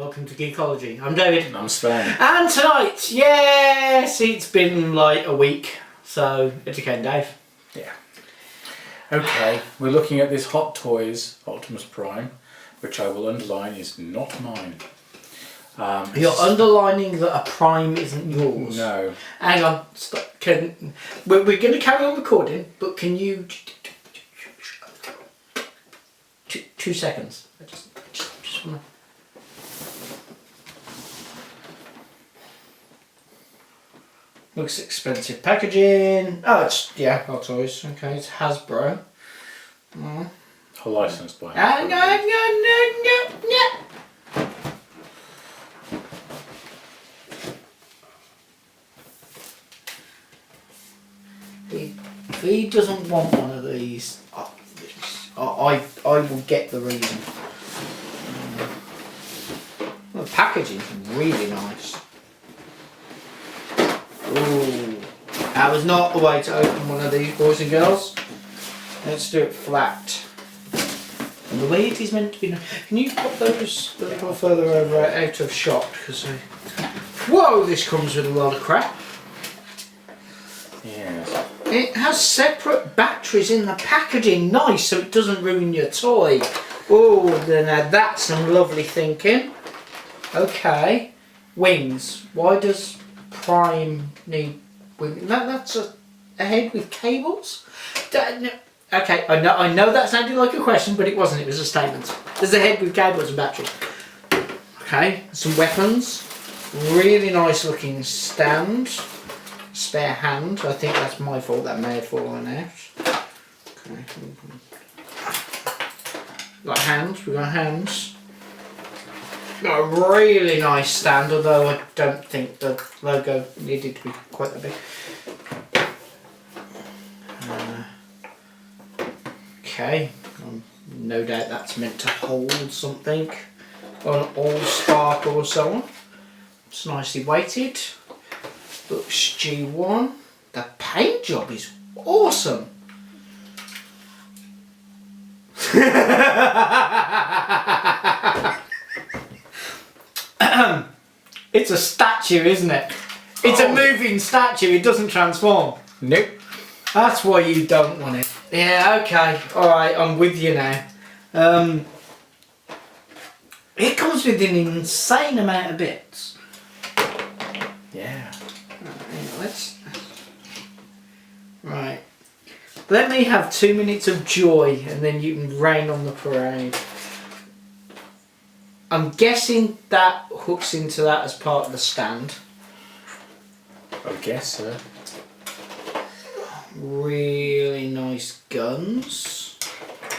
welcome to Geekology. I'm David. And I'm Sven. And tonight, yes, it's been like a week, so it's again Dave. Yeah. Okay, we're looking at this Hot Toys Optimus Prime, which I will underline is not mine. You're underlining that a Prime isn't yours. No. Hang on, stop. We're going to carry on recording, but can you... 2 seconds. I just want to... Looks expensive packaging. Oh, it's, yeah, Hot Toys. Okay, it's Hasbro. Licensed by No. If he doesn't want one of these, I will get the reason. Well, the packaging's really nice. Ooh, that was not the way to open one of these, boys and girls. Let's do it flat. And the way it is meant to be. Can you put those a little further over out of shot? Because whoa, this comes with a lot of crap. Yes. It has separate batteries in the packaging. Nice, so it doesn't ruin your toy. Oh, now that's some lovely thinking. Okay, wings. Why does Prime need wings? That's a head with cables. Okay, I know that sounded like a question, but it wasn't. It was a statement. There's a head with cables and batteries. Okay, some weapons. Really nice looking stand. Spare hand. I think that's my fault. That may have fallen out. Okay. Got hands. We got hands. Got a really nice stand, although I don't think the logo needed to be quite that big. Okay, no doubt that's meant to hold something, or an all-spark or so on. It's nicely weighted. Looks G1. The paint job is awesome. It's a statue, isn't it? It's a moving statue. It doesn't transform. Nope. That's why you don't want it. Yeah, okay. Alright, I'm with you now. It comes with an insane amount of bits. Yeah. Right. Let me have 2 minutes of joy and then you can rain on the parade. I'm guessing that hooks into that as part of the stand. I guess so. Really nice guns,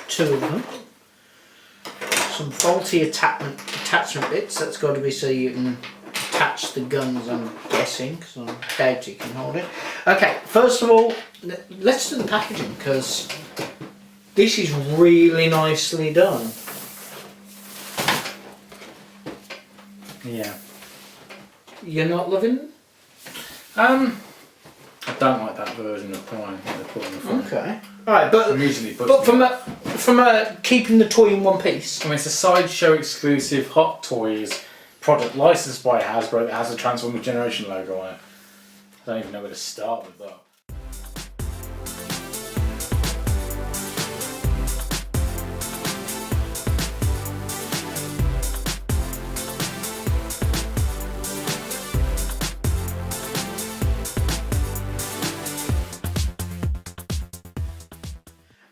2 of them. Some faulty attachment bits. That's got to be so you can attach the guns, I'm guessing, because I doubt you can hold it. Okay, first of all, let's do the packaging, because this is really nicely done. Yeah. You're not loving it? I don't like that version of Prime that they put on the front. Okay. Alright, but from a keeping the toy in one piece. I mean, it's a Sideshow exclusive Hot Toys product licensed by Hasbro that has a Transformers Generation logo on it. I don't even know where to start with that.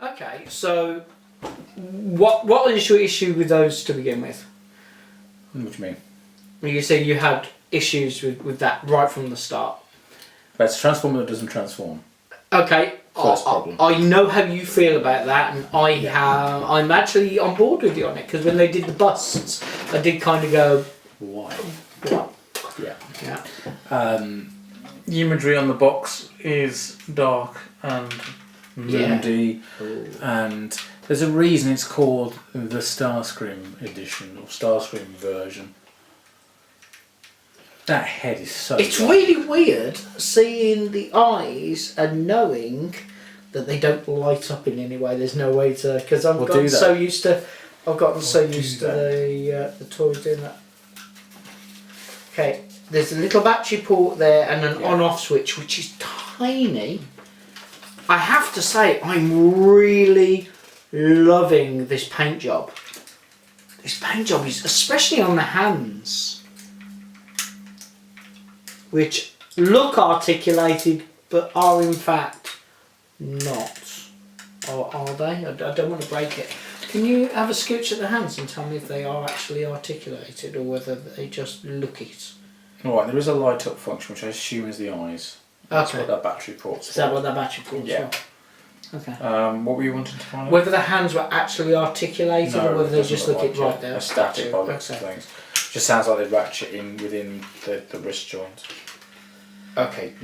Okay, so what is your issue with those to begin with? What do you mean? Well, you say you had issues with that right from the start. That's a Transformer that doesn't transform. Okay, First problem. I know how you feel about that, and I'm actually on board with you on it, because when they did the busts, I did kind of go, Why? what? Yeah. Yeah. The imagery on the box is dark and moody, and there's a reason it's called the Starscream edition or Starscream version. That head is so It's dark. really weird seeing the eyes and knowing that they don't light up in any way. There's no way to, because I've gotten so used to the toys doing that. Okay, there's a little battery port there and an on-off switch, which is tiny. I have to say, I'm really loving this paint job. This paint job is, especially on the hands, which look articulated but are in fact not. Or are they? I don't want to break it. Can you have a scooch at the hands and tell me if they are actually articulated or whether they just look it? Alright, there is a light up function which I assume is the eyes. That's what that battery port's for. Is that what that battery port's for? Okay. What were you wanting to find out? Whether the hands were actually articulated or whether they just look it right there. A static by looks of things. Just sounds like they ratchet in within the wrist joint. Okay.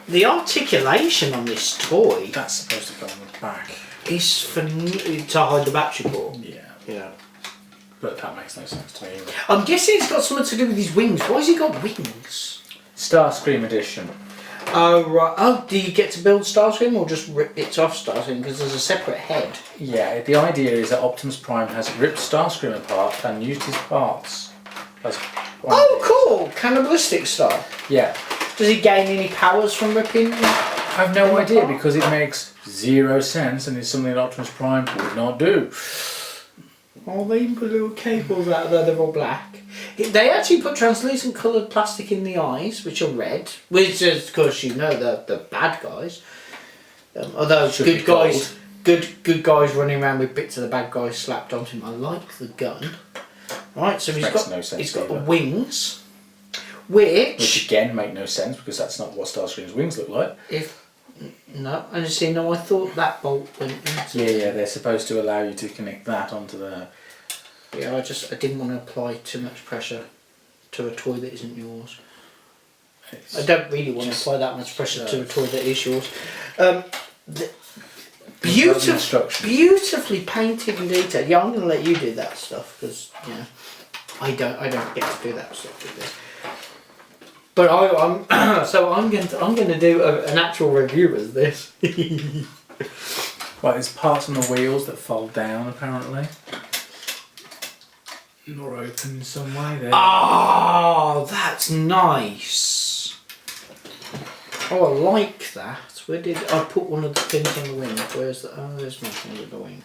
The articulation on this toy... That's supposed to go on the back. ...is for to hide the battery port. Yeah. But that makes no sense to me either. I'm guessing it's got something to do with his wings. Why has he got wings? Starscream edition. Oh, right. Oh, do you get to build Starscream or just rip it off Starscream? Because there's a separate head. Yeah, the idea is that Optimus Prime has ripped Starscream apart and used his parts as... cool! Cannibalistic style. Yeah. Does he gain any powers from ripping? I have no idea because it makes zero sense and it's something that Optimus Prime would not do. Oh, they even put little cables out there, they're all black. They actually put translucent coloured plastic in the eyes, which are red, which is, of course, you know, the bad guys. Although good guys, good guys running around with bits of the bad guys slapped onto him. I like the gun. Right, so he's got wings, which again make no sense because that's not what Starscream's wings look like. I thought that bolt went into Yeah, they're supposed to allow you to connect that onto there. Yeah, I didn't want to apply too much pressure to a toy that isn't yours. I don't really want to apply that much pressure to a toy that is yours. Beautifully painted and detailed. Yeah, I'm going to let you do that stuff because I don't get to do that stuff with this. But I'm going to do an actual review of this. Right, there's parts on the wheels that fold down apparently. Or open in some way there. Oh, that's nice. Oh, I like that. Where did I put one of the pins on the wing? Where's the? Oh, there's nothing with the wing.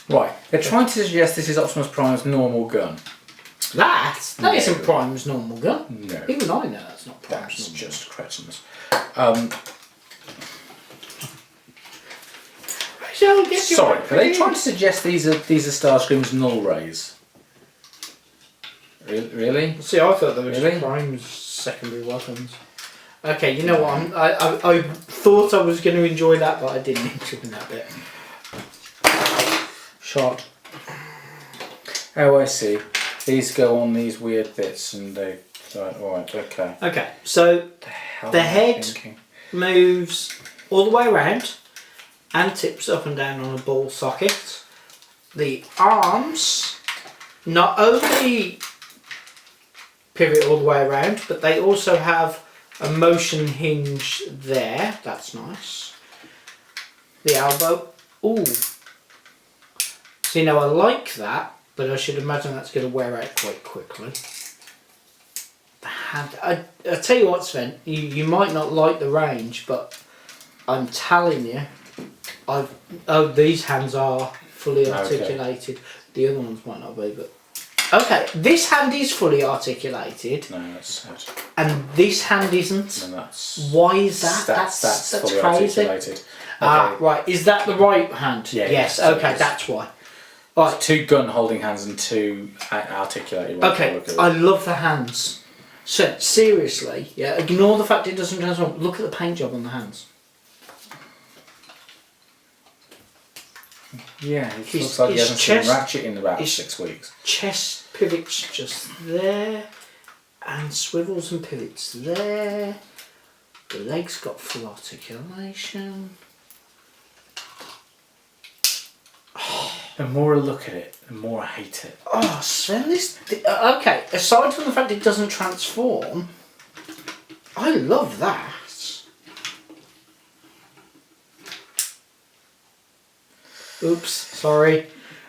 Right, they're trying to suggest this is Optimus Prime's normal gun. That isn't Prime's normal gun. No. Even I know that's not Prime's That's normal just cretins. Sorry, are they trying to suggest these are Starscream's null rays? Really? See, I thought they were just Prime's secondary weapons. Okay, you know what? I thought I was going to enjoy that, but I didn't enjoy that bit. Shot. Oh, I see. These go on these weird bits, and they. Alright, okay. Okay, so the head moves all the way around and tips up and down on a ball socket. The arms not only pivot all the way around, but they also have a motion hinge there. That's nice. The elbow. Ooh. See, now I like that, but I should imagine that's going to wear out quite quickly. The hand. I tell you what, Sven, you might not like the range, but I'm telling you, these hands are fully articulated. Okay. The other ones might not be, but okay. This hand is fully articulated. No, that's sad. And this hand isn't. And that's. Why is that? That's fully crazy. Articulated. Ah, right. Is that the right hand? Yeah. Yes. Okay, that's why. Right. 2 gun holding hands and 2 articulated ones. Okay, I love the hands. So seriously, ignore the fact it doesn't transform. Look at the paint job on the hands. Yeah, it looks like he hasn't seen Ratchet in about 6 weeks. Chest pivots just there, and swivels and pivots there. The legs got full articulation. The more I look at it, the more I hate it. Oh, Sven, okay, aside from the fact it doesn't transform, I love that. Oops, sorry.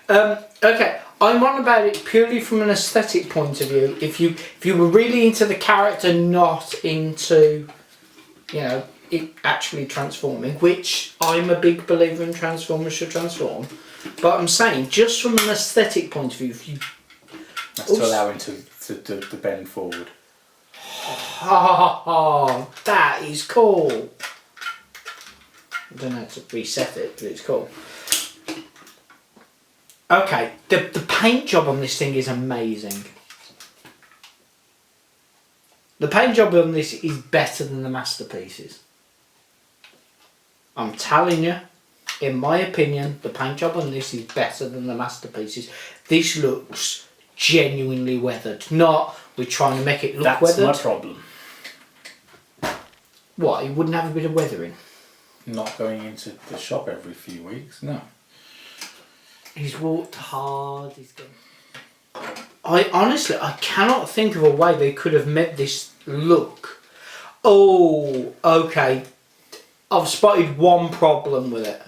Okay, I'm on about it purely from an aesthetic point of view. If you were really into the character, not into, it actually transforming, which I'm a big believer in, Transformers should transform. But I'm saying, just from an aesthetic point of view, if you... That's to allow him to bend forward. Oh, that is cool. I don't know how to reset it, but it's cool. Okay, the paint job on this thing is amazing. The paint job on this is better than the masterpieces. I'm telling you, in my opinion, the paint job on this is better than the masterpieces. This looks genuinely weathered. Not we're trying to make it look weathered. That's my problem. What, you wouldn't have a bit of weathering? Not going into the shop every few weeks, no. He's walked hard. I cannot think of a way they could have made this look. Oh, okay. I've spotted one problem with it.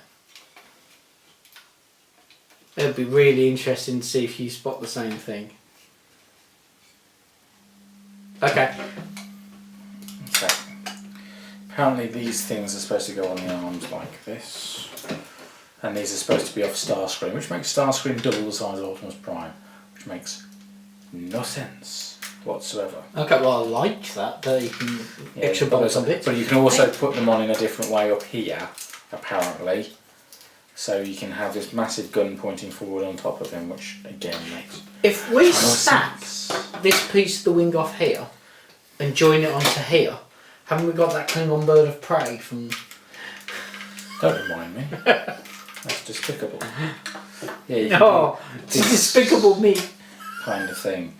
It'd be really interesting to see if you spot the same thing. Okay. Apparently these things are supposed to go on the arms like this. And these are supposed to be off Starscream, which makes Starscream double the size of Optimus Prime, which makes no sense whatsoever. Okay, well I like that you can extra bolts on it. But you can also put them on in a different way up here, apparently. So you can have this massive gun pointing forward on top of him, which again makes if we snap this piece of the wing off here and join it onto here, haven't we got that Klingon bird of prey from... Don't remind me. That's despicable. Yeah, it's a despicable me kind of thing.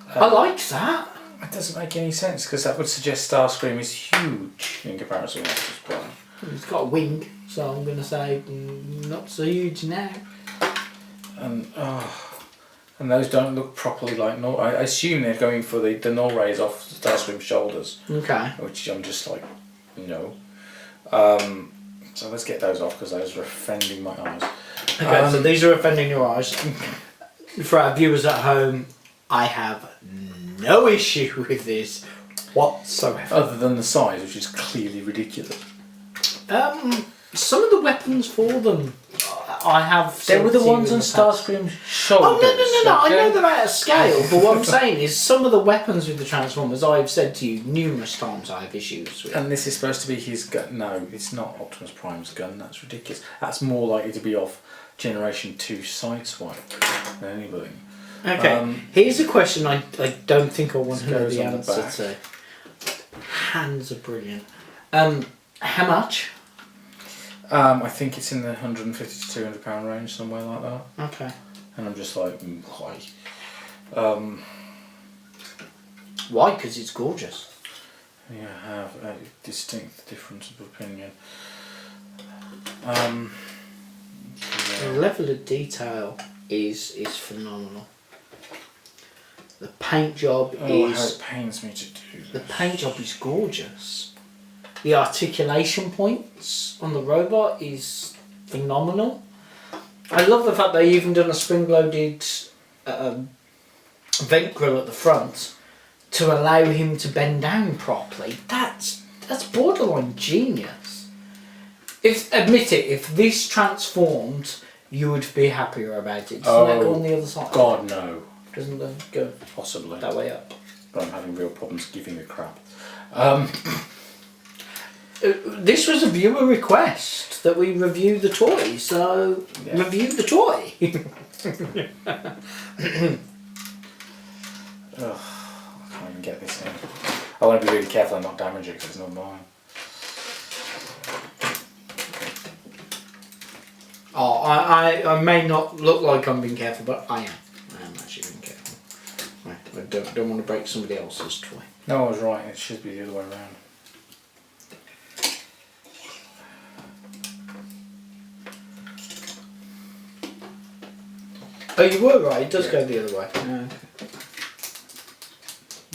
I like that. It doesn't make any sense because that would suggest Starscream is huge in comparison to Optimus Prime. He's got a wing, so I'm going to say not so huge now. And those don't look properly like I assume they're going for the Norrays off Starscream's shoulders. Okay. Which I'm just like, no. So let's get those off because those are offending my eyes. Okay, so these are offending your eyes. For our viewers at home, I have no issue with this whatsoever. Other than the size, which is clearly ridiculous. Some of the weapons for them, I have. They were the ones on Starscream's shoulders. Oh no! Okay? I know they're out of scale, but what I'm saying is some of the weapons with the Transformers, I've said to you numerous times, I have issues with. And this is supposed to be his gun. No, it's not Optimus Prime's gun. That's ridiculous. That's more likely to be off Generation 2 Sideswipe than anything. Okay, here's a question I don't think I want to know the on answer the back. to. Hands are brilliant. How much? I think it's in the £150 to £200 range, somewhere like that. Okay. And I'm just like, why? Why? Because it's gorgeous. Yeah, I have a distinct difference of opinion. The level of detail is phenomenal. The paint job how is... it pains me to do this. The paint job is gorgeous. The articulation points on the robot is phenomenal. I love the fact they even done a spring-loaded vent grill at the front to allow him to bend down properly. That's borderline genius. Admit it, if this transformed, you would be happier about it. Doesn't that go on the other side? God, no. Doesn't that go Possibly. that way up? But I'm having real problems giving a crap. This was a viewer request that we review the toy, so review the toy. Ugh, I can't even get this in. I want to be really careful and not damage it because it's not mine. Oh, I may not look like I'm being careful, but I am. I am actually being careful. I don't want to break somebody else's toy. No, I was right. It should be the other way around. Oh, you were right. It does go the other way. I'm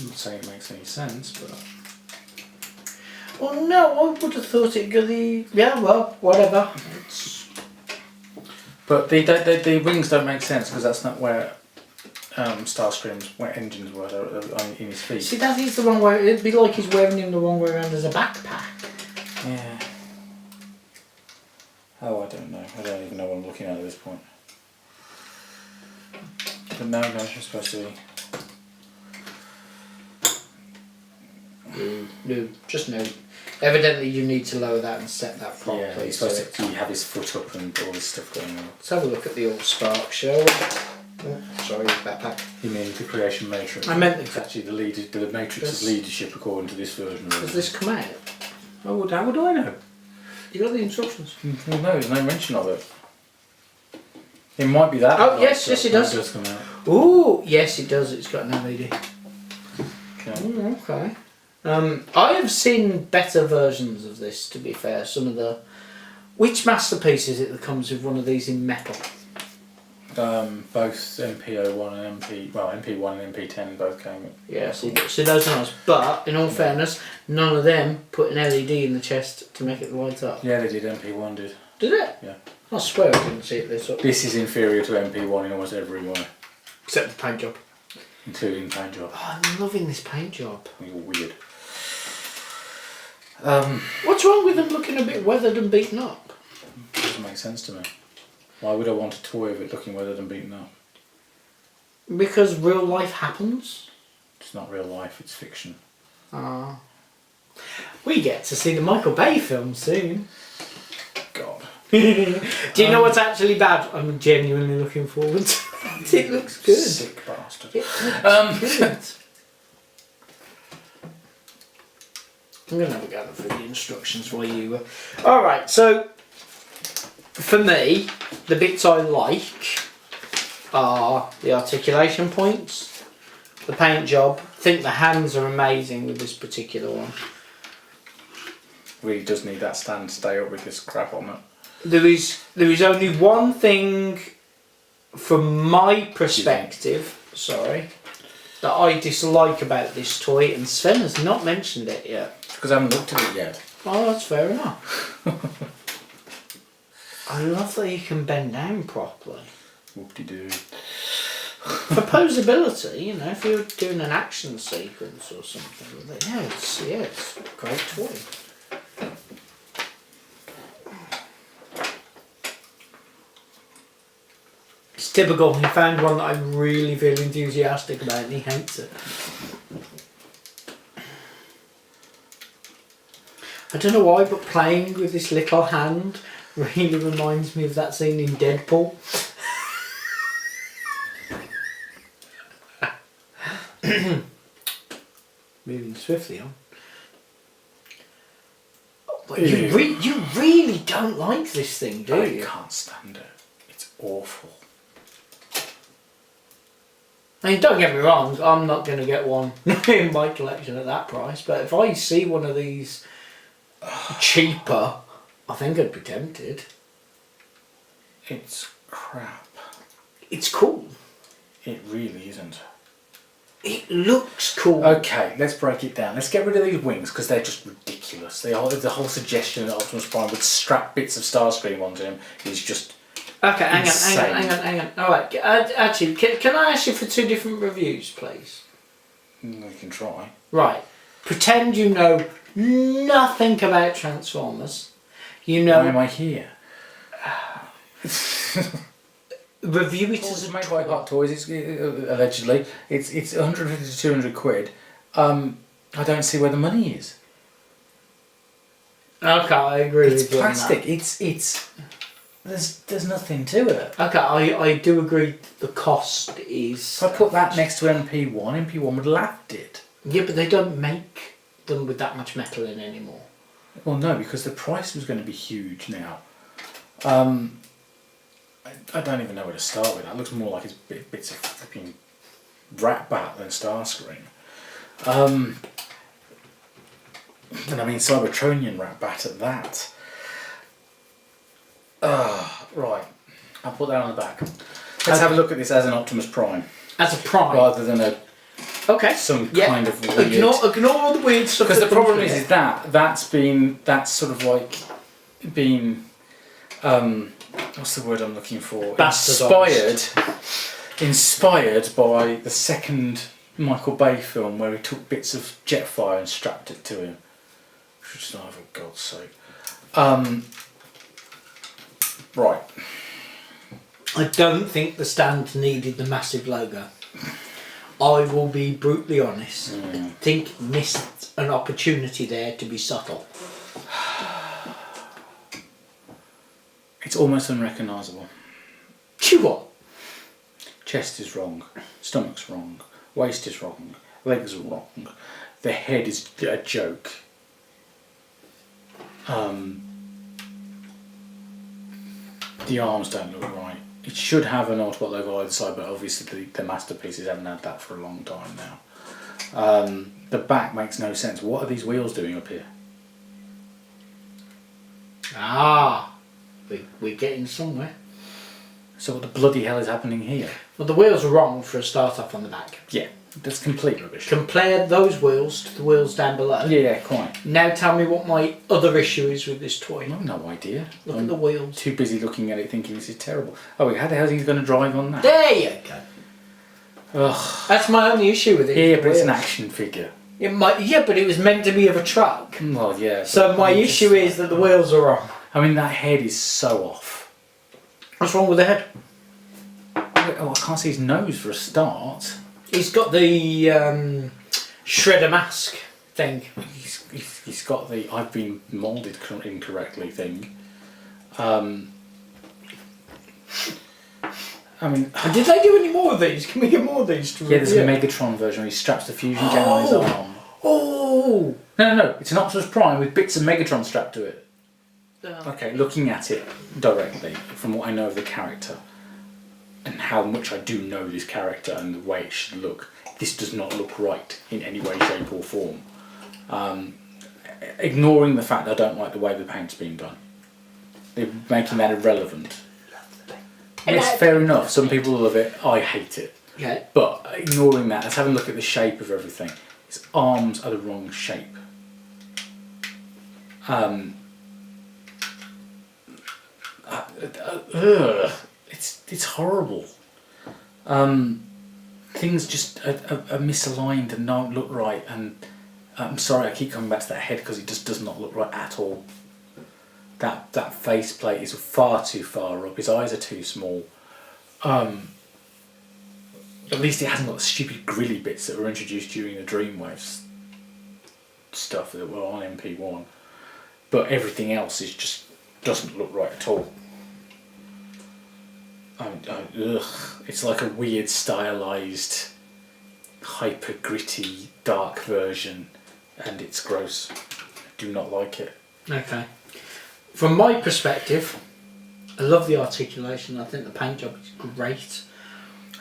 not saying it makes any sense, but... Well, no, I would have thought it'd go the... Yeah, well, whatever. But the wings don't make sense because that's not where Starscream's engines were. They're in his feet. See, that is the wrong way. It'd be like he's wearing him the wrong way around as a backpack. Yeah. Oh, I don't know. I don't even know what I'm looking at this point. But no, it's supposed to be. No, just no. Evidently, you need to lower that and set that properly. Yeah, he's supposed to have his foot up and all this stuff going on. Let's have a look at the old Spark show. Oh, sorry, backpack. You mean the creation matrix? I meant it's actually the matrix's leadership according to this version. Does this come out? How would I know? You got the instructions? Well, no, there's no mention of it. It might be that. Oh, yes, it does. It does come out. Ooh, yes, it does. It's got an LED. Okay. Ooh, okay. I have seen better versions of this, to be fair. Some of the... Which masterpiece is it that comes with one of these in metal? Both MP01 and MP1 and MP10 both came with. Yeah, see those are nice. But, in all fairness, none of them put an LED in the chest to make it light up. Yeah, they did. MP1 did. Did it? Yeah. I swear I didn't see it this up. This is inferior to MP1 in almost every way. Except the paint job. Including paint job. Oh, I'm loving this paint job. You're weird. What's wrong with them looking a bit weathered and beaten up? Doesn't make sense to me. Why would I want a toy of it looking weathered and beaten up? Because real life happens. It's not real life, it's fiction. Ah. We get to see the Michael Bay film soon. God. Do you know what's actually bad? I'm genuinely looking forward to it. It looks good. Sick bastard. It looks good. I'm going to have a go through the instructions while you... Alright, so... For me, the bits I like are the articulation points, the paint job. I think the hands are amazing with this particular one. Really does need that stand to stay up with this crap on it. There is only one thing, from my perspective, that I dislike about this toy, and Sven has not mentioned it yet. Because I haven't looked at it yet. Oh, that's fair enough. I love that you can bend down properly. Whoop-de-doo. For posability, you know, if you're doing an action sequence or something with it, it's a great toy. It's typical. He found one that I really feel enthusiastic about and he hates it. I don't know why, but playing with this little hand really reminds me of that scene in Deadpool. Moving swiftly on. But you really don't like this thing, do you? I can't stand it. It's awful. I mean, don't get me wrong, I'm not going to get one in my collection at that price, but if I see one of these cheaper, I think I'd be tempted. It's crap. It's cool. It really isn't. It looks cool. Okay, let's break it down. Let's get rid of these wings because they're just ridiculous. The whole suggestion that Optimus Prime would strap bits of Starscream onto him is just okay, hang insane. on. Alright, actually, can I ask you for 2 different reviews, please? We can try. Right. Pretend you know nothing about Transformers. You know... Why am I here? Review it It's as a made by Hot Toys. It's allegedly it's 150 to 200 quid. I don't see where the money is. Okay, I agree It's with you on plastic. that. It's there's nothing to it. Okay, I do agree the cost is... If I put that next to MP1, MP1 would have laughed it. Yeah, but they don't make them with that much metal in anymore. Well, no, because the price was going to be huge now. I don't even know where to start with. That looks more like it's bits of flipping rat bat than Starscream. And I mean Cybertronian rat bat at that. Right. I'll put that on the back. Let's have a look at this as an Optimus Prime. As a prime. Rather than some kind of weird... Ignore all the weird stuff. Because the problem is that's sort of like been what's the word I'm looking for? Bastardised. Inspired by the second Michael Bay film where he took bits of Jetfire and strapped it to him. Which is not, for God's sake. Right. I don't think the stand needed the massive logo. I will be brutally honest. I think missed an opportunity there to be subtle. It's almost unrecognisable. Chew what? Chest is wrong. Stomach's wrong. Waist is wrong. Legs are wrong. The head is a joke. The arms don't look right. It should have an Autobot logo either side, but obviously the masterpieces haven't had that for a long time now. The back makes no sense. What are these wheels doing up here? We're getting somewhere. So what the bloody hell is happening here? Well, the wheels are wrong for a start off on the back. Yeah, that's complete rubbish. Compare those wheels to the wheels down below. Yeah, quite. Now tell me what my other issue is with this toy. I've no idea. Look at the wheels. Too busy looking at it thinking this is terrible. Oh, how the hell is he going to drive on that? There you go. Ugh. That's my only issue with it. Yeah, but it's an action figure. It might, yeah, but it was meant to be of a truck. Well, yeah. So my issue is that the wheels are wrong. I mean, that head is so off. What's wrong with the head? Oh, I can't see his nose for a start. He's got the shredder mask thing. He's got the I've been moulded incorrectly thing. I mean, did they do any more of these? Can we get more of these? Yeah, there's a Megatron version where he straps the fusion gen on his arm. Oh! No, it's an Optimus Prime with bits of Megatron strapped to it. Okay, looking at it directly, from what I know of the character, and how much I do know this character and the way it should look, this does not look right in any way, shape or form. Ignoring the fact that I don't like the way the paint's been done. They're making that irrelevant. Yes, fair enough, some people love it, I hate it. Yeah. But ignoring that, let's have a look at the shape of everything. His arms are the wrong shape. It's horrible. Things just are misaligned and don't look right, and I'm sorry I keep coming back to that head because it just does not look right at all. That faceplate is far too far up, his eyes are too small. At least it hasn't got the stupid grilly bits that were introduced during the Dreamwaves stuff that were on MP1, but everything else is just doesn't look right at all. It's like a weird stylized, hyper gritty, dark version, and it's gross. I do not like it. Okay. From my perspective, I love the articulation. I think the paint job is great.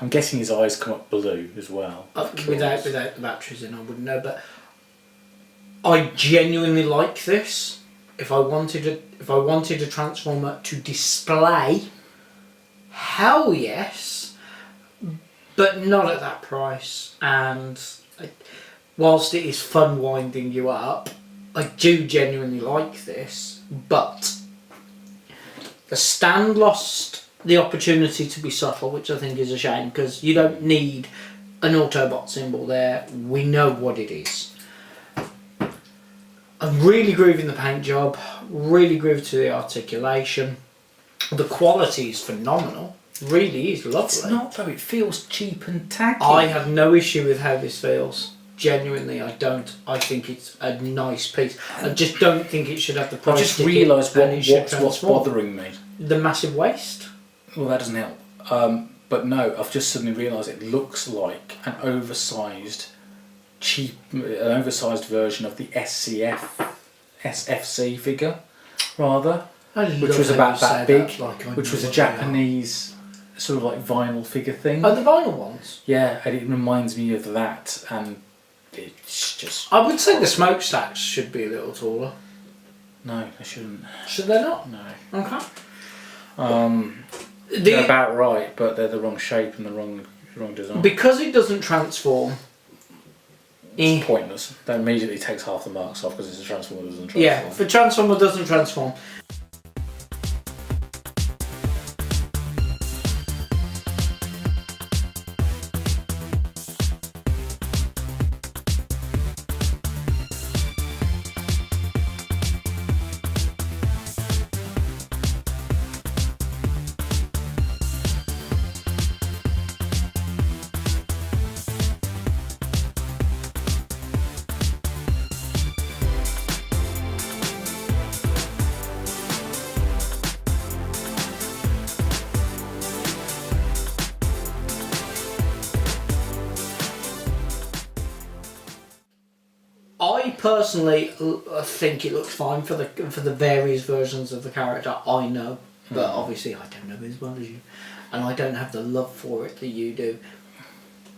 I'm guessing his eyes come up blue as well. Without the batteries in, I wouldn't know. But I genuinely like this. If I wanted a Transformer to display, hell yes, but not at that price. And whilst it is fun winding you up, I do genuinely like this, but the stand lost the opportunity to be subtle, which I think is a shame, because you don't need an Autobot symbol there. We know what it is. I'm really grooving the paint job, really grooved to the articulation. The quality is phenomenal, really is lovely. It's not though, it feels cheap and tacky. I have no issue with how this feels. Genuinely, I don't. I think it's a nice piece. I just don't think it should have the price. I just realised what's bothering me. The massive waist. Well, that doesn't help. But no, I've just suddenly realised it looks like an oversized version of the SFC figure, rather, which was about that big, which was a Japanese sort of like vinyl figure thing. Oh, the vinyl ones? Yeah, and it reminds me of that, and it's just... I would say the smokestacks should be a little taller. No, they shouldn't. Should they not? No. Okay. They're about right, but they're the wrong shape and the wrong design. Because it doesn't transform... It's pointless. That immediately takes half the marks off because it's a Transformer that doesn't transform. Yeah, if a Transformer doesn't transform. I personally think it looks fine for the various versions of the character I know, but obviously I don't know as well as you, and I don't have the love for it that you do.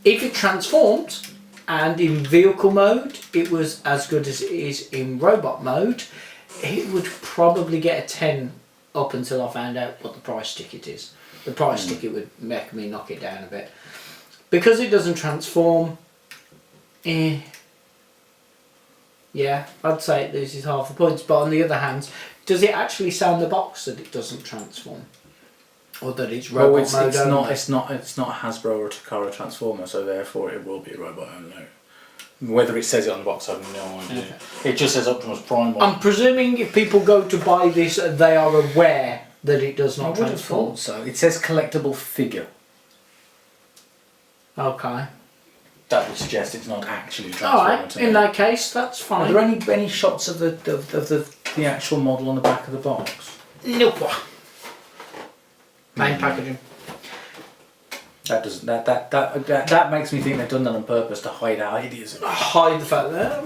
If it transformed and in vehicle mode it was as good as it is in robot mode, it would probably get a 10 up until I found out what the price ticket is. The price ticket would make me knock it down a bit. Because it doesn't transform, yeah, I'd say it loses half the points. But on the other hand, does it actually say on the box that it doesn't transform? Or that it's robot mode only? It's not a Hasbro or Takara Transformer, so therefore it will be a robot only. Whether it says it on the box, I have no idea. Okay. It just says Optimus Prime. I'm presuming if people go to buy this, they are aware that it does not transform. I would have thought so. It says collectible figure. Okay. That would suggest it's not actually transforming. Alright, in that case, that's fine. Are there any shots of the actual model on the back of the box? Nope. Plain packaging. That makes me think they've done that on purpose to hide our ideas. Hide the fact that.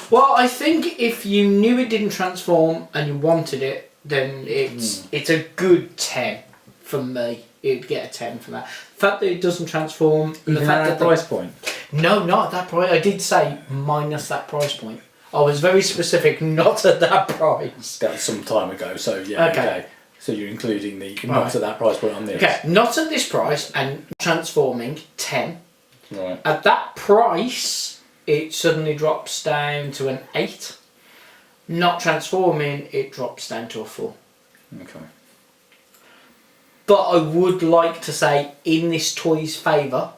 Well, I think if you knew it didn't transform and you wanted it, then it's a good 10 from me. You'd get a 10 from that. The fact that it doesn't transform, and the fact that price point. No, not at that price. I did say minus that price point. I was very specific, not at that price. That was some time ago, so yeah. Okay. So you're including the not at that price point on this. Okay, not at this price and transforming 10. Right. At that price, it suddenly drops down to an 8. Not transforming, it drops down to a 4. Okay. But I would like to say, in this toy's favour,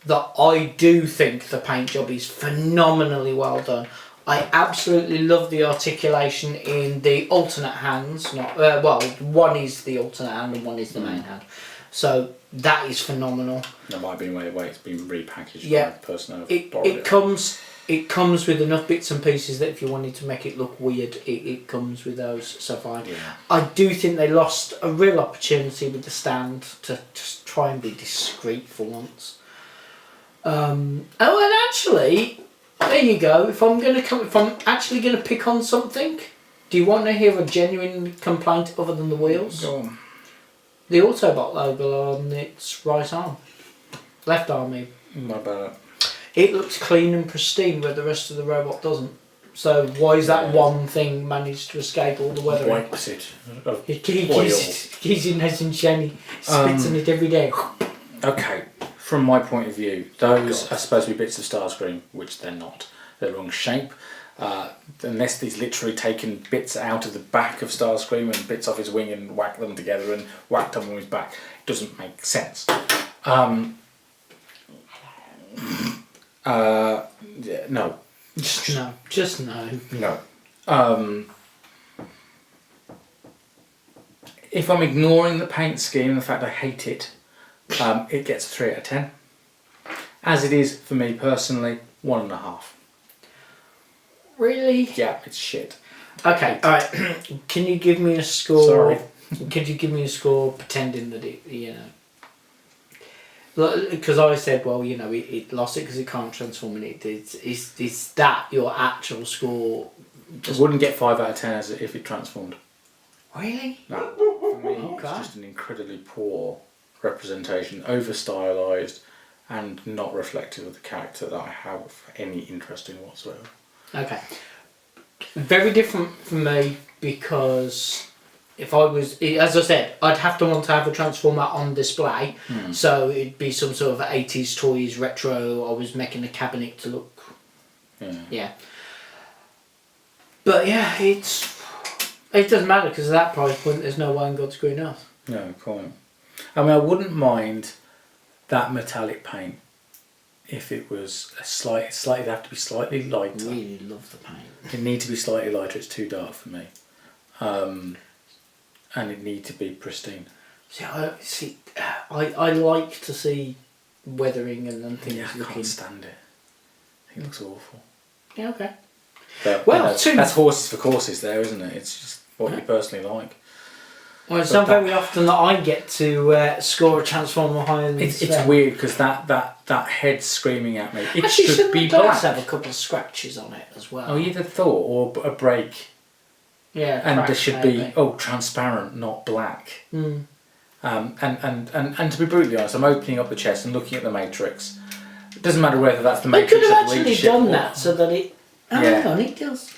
that I do think the paint job is phenomenally well done. I absolutely love the articulation in the alternate hands. One is the alternate hand and one is the main hand. So that is phenomenal. That might be the way it's been repackaged. Yeah. By the person It comes with enough bits and pieces that if you wanted to make it look weird, it comes with those. So fine. Yeah. I do think they lost a real opportunity with the stand to just try and be discreet for once. And actually, there you go. If I'm actually gonna pick on something, do you want to hear a genuine complaint other than the wheels? Go on. The Autobot logo on its right arm, left arm. What about it? It looks clean and pristine where the rest of the robot doesn't. So why is that one thing managed to escape all the weathering? Wipes it. He's in nice and shiny, spits on it every day. Okay, from my point of view, those are supposed to be bits of Starscream, which they're not. They're the wrong shape. Unless he's literally taken bits out of the back of Starscream and bits off his wing and whacked them together and whacked them on his back, it doesn't make sense. No. Just no. No. If I'm ignoring the paint scheme and the fact I hate it, it gets a 3 out of 10. As it is for me personally, 1.5. Really? Yeah, it's shit. Okay, alright. Can you give me a score? Sorry. Could you give me a score pretending that it, because I said, well, it lost it because it can't transform in it. Is that your actual score? It wouldn't get 5 out of 10 as if it transformed. Really? No. For me, it's just an incredibly poor representation, over stylised and not reflective of the character that I have any interest in whatsoever. Okay. Very different from me, because if I was, as I said, I'd have to want to have a Transformer on display, so it'd be some sort of 80s toys retro. I was making a cabinet to look. Yeah. But yeah, it doesn't matter because at that price point there's no way in God's green earth. No, quite. I mean, I wouldn't mind that metallic paint if it was it'd have to be slightly lighter. I really love the paint. It needs to be slightly lighter, it's too dark for me. And it needs to be pristine. I like to see weathering and things. Yeah, I can't stand it. I think it looks awful. Yeah, okay. But, that's horses for courses there, isn't it? It's just what you personally like. Well, it's not very often that I get to score a Transformer higher than It's weird because that head screaming at me. It Actually, should be the black. have a couple of scratches on it as well. Oh, you'd have thought, or a break. Yeah, and there should be transparent, not black. Mm. And to be brutally honest, I'm opening up the chest and looking at the matrix. It doesn't matter whether that's the matrix. They could have of actually leadership done or that so that it. Oh, Yeah. hang on, it does.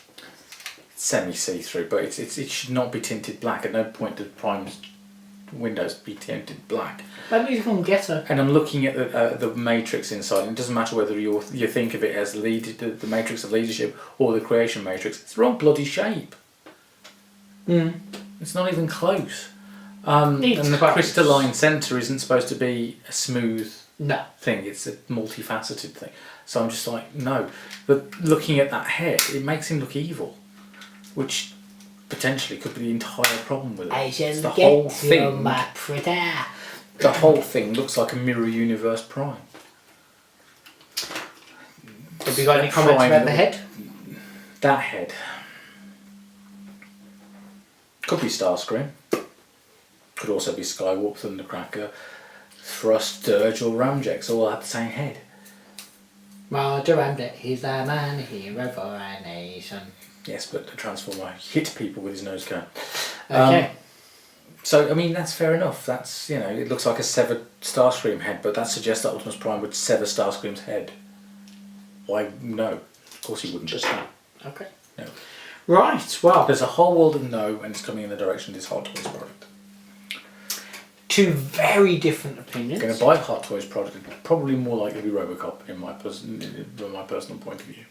semi see-through, but it should not be tinted black. At no point did Prime's windows be tinted black. Maybe you can get her. And I'm looking at the matrix inside, and it doesn't matter whether you think of it as the matrix of leadership or the creation matrix. It's the wrong bloody shape. Mm. It's not even close. And the crystalline centre isn't supposed to be a smooth thing. It's a multifaceted thing. So I'm just like, no. But looking at that head, it makes him look evil, which potentially could be the entire problem with it. It's the whole thing. The The whole thing looks like a mirror universe Prime. Have you got any comments about the head? That head. Could be Starscream. Could also be Skywarp, Thundercracker, Thrust, Dirge or Ramjet, all have the same head. Roger Ramjet, he's a man, hero for our nation. Yes, but the Transformer hit people with his nose cone. Okay. So, I mean, that's fair enough. That's, it looks like a severed Starscream head, but that suggests that Optimus Prime would sever Starscream's head. Why, no. Of course he wouldn't. Just that. Okay. No. Right, well. There's a whole world of no, and it's coming in the direction of this Hot Toys product. Two very different opinions. Going to buy a Hot Toys product, probably more likely to be Robocop in my personal point of view.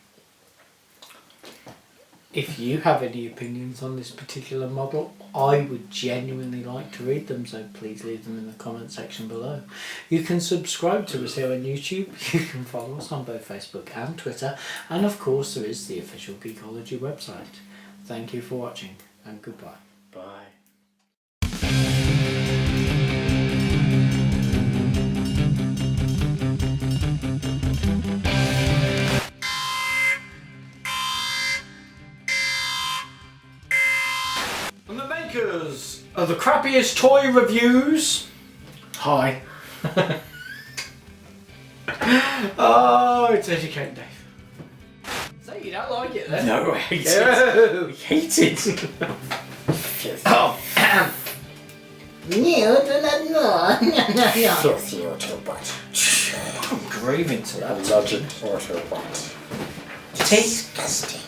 If you have any opinions on this particular model, I would genuinely like to read them, so please leave them in the comment section below. You can subscribe to us here on YouTube, you can follow us on both Facebook and Twitter, and of course there is the official Geekology website. Thank you for watching, and goodbye. Bye. And the makers of the crappiest toy reviews. Hi. Oh, it's educating, Dave. So you don't like it then? No, I hate it. No. I hate it. Oh. You do not know. Filthy Autobot. I'm grieving to A that. logic Autobot. Disgusting.